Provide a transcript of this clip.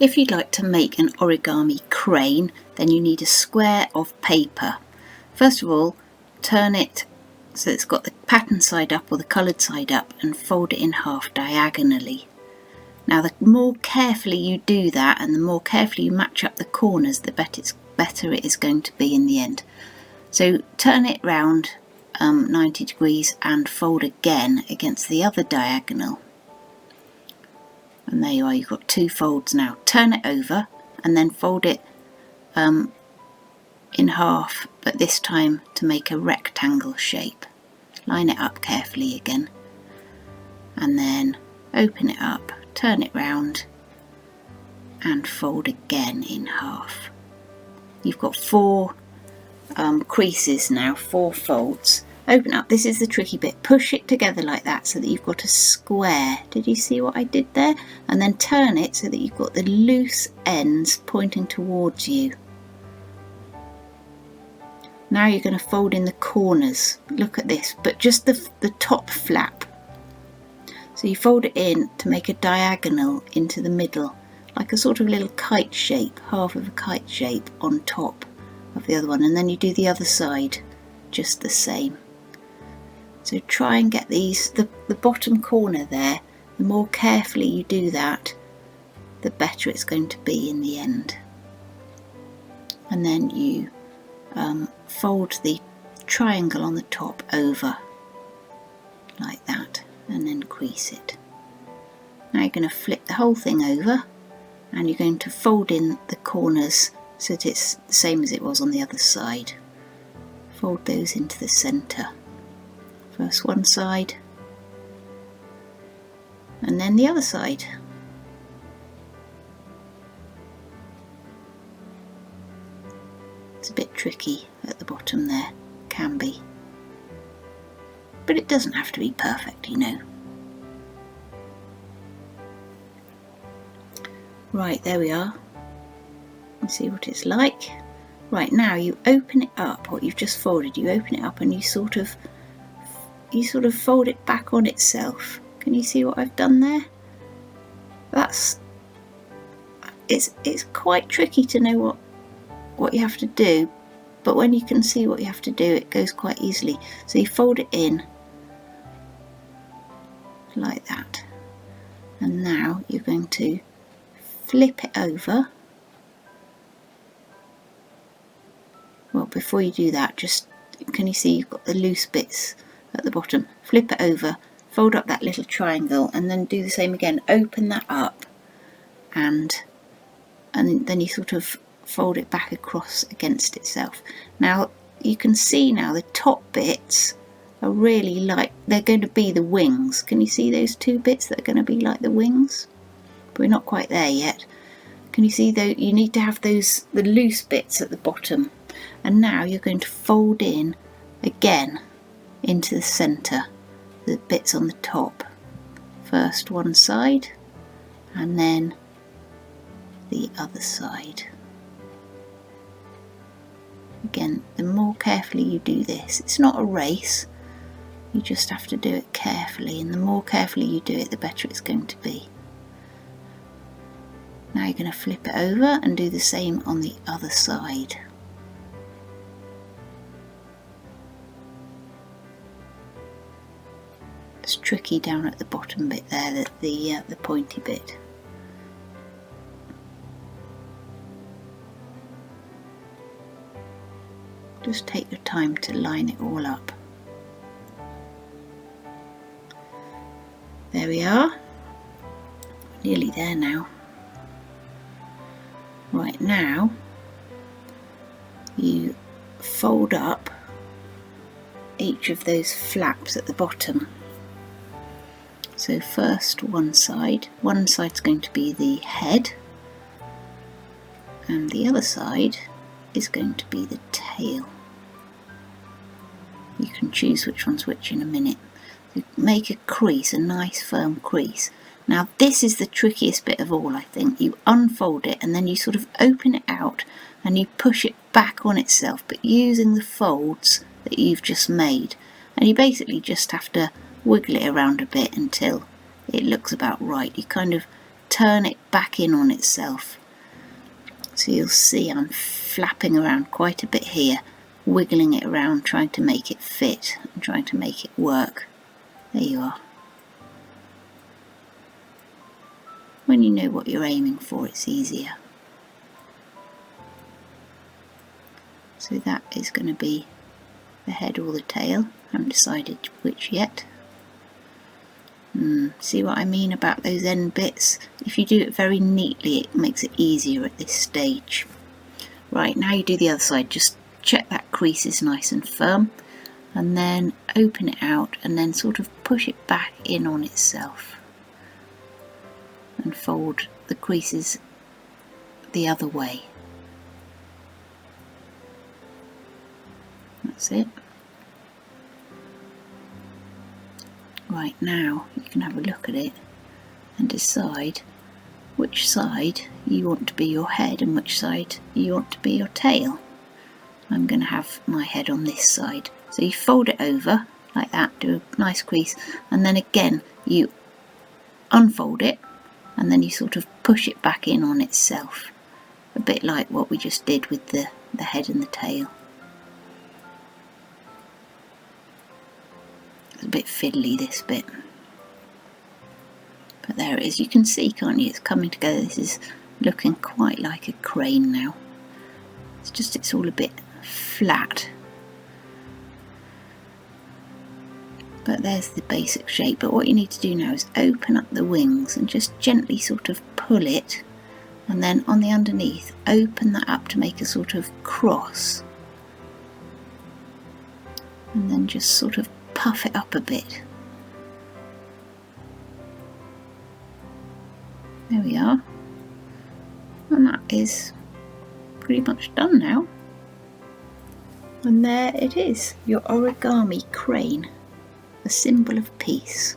If you'd like to make an origami crane, then you need a square of paper. First of all, turn it so it's got the pattern side up or the coloured side up and fold it in half diagonally. Now the more carefully you do that and the more carefully you match up the corners, the better it is going to be in the end. So turn it round 90 degrees and fold again against the other diagonal. And there you are, you've got two folds now. Turn it over and then fold it in half, but this time to make a rectangle shape. Line it up carefully again and then open it up, turn it round and fold again in half. You've got four creases now, 4 folds. Open up, this is the tricky bit, push it together like that so that you've got a square. Did you see what I did there? And then turn it so that you've got the loose ends pointing towards you. Now you're going to fold in the corners, look at this, but just the top flap. So you fold it in to make a diagonal into the middle, like a sort of little kite shape, half of a kite shape on top of the other one, and then you do the other side just the same. So try and get these, the bottom corner there, the more carefully you do that, the better it's going to be in the end. And then you fold the triangle on the top over like that and then crease it. Now you're going to flip the whole thing over and you're going to fold in the corners so that it's the same as it was on the other side. Fold those into the centre. First one side and then the other side. It's a bit tricky at the bottom there, can be, but it doesn't have to be perfect, you know. Right, there we are. Let's see what it's like. Right, now you open it up, what you've just folded, you open it up and you sort of fold it back on itself. Can you see what I've done there? It's quite tricky to know what you have to do, but when you can see what you have to do, it goes quite easily. So you fold it in like that, and now you're going to flip it over. Well, before you do that, just can you see you've got the loose bits at the bottom? Flip it over, fold up that little triangle, and then do the same again. Open that up, and then you sort of fold it back across against itself. Now you can see now the top bits are really like they're going to be the wings. Can you see those two bits that are going to be like the wings? But we're not quite there yet. Can you see though? You need to have the loose bits at the bottom, and now you're going to fold in again into the centre the bits on the top. First one side and then the other side. Again, the more carefully you do this, it's not a race, you just have to do it carefully, and the more carefully you do it, the better it's going to be. Now you're going to flip it over and do the same on the other side. It's tricky down at the bottom bit there, the pointy bit. Just take your time to line it all up. There we are, nearly there now. Right, now you fold up each of those flaps at the bottom. So first one side's going to be the head, and the other side is going to be the tail. You can choose which one's which in a minute. So make a crease, a nice firm crease. Now this is the trickiest bit of all, I think. You unfold it and then you sort of open it out and you push it back on itself, but using the folds that you've just made. And you basically just have to wiggle it around a bit until it looks about right. You kind of turn it back in on itself. So you'll see I'm flapping around quite a bit here, wiggling it around, trying to make it fit and trying to make it work. There you are. When you know what you're aiming for, it's easier. So that is going to be the head or the tail. I haven't decided which yet. See what I mean about those end bits? If you do it very neatly, it makes it easier at this stage. Right, now you do the other side. Just check that crease is nice and firm, and then open it out and then sort of push it back in on itself and fold the creases the other way. That's it. Right, now you can have a look at it and decide which side you want to be your head and which side you want to be your tail. I'm going to have my head on this side. So you fold it over like that, do a nice crease, and then again you unfold it and then you sort of push it back in on itself, a bit like what we just did with the head and the tail. It's a bit fiddly, this bit, but there it is. You can see, can't you, it's coming together. This is looking quite like a crane now. It's just, it's all a bit flat, but there's the basic shape. But what you need to do now is open up the wings and just gently sort of pull it, and then on the underneath open that up to make a sort of cross, and then just sort of puff it up a bit. There we are, and that is pretty much done now. And there it is, your origami crane, a symbol of peace.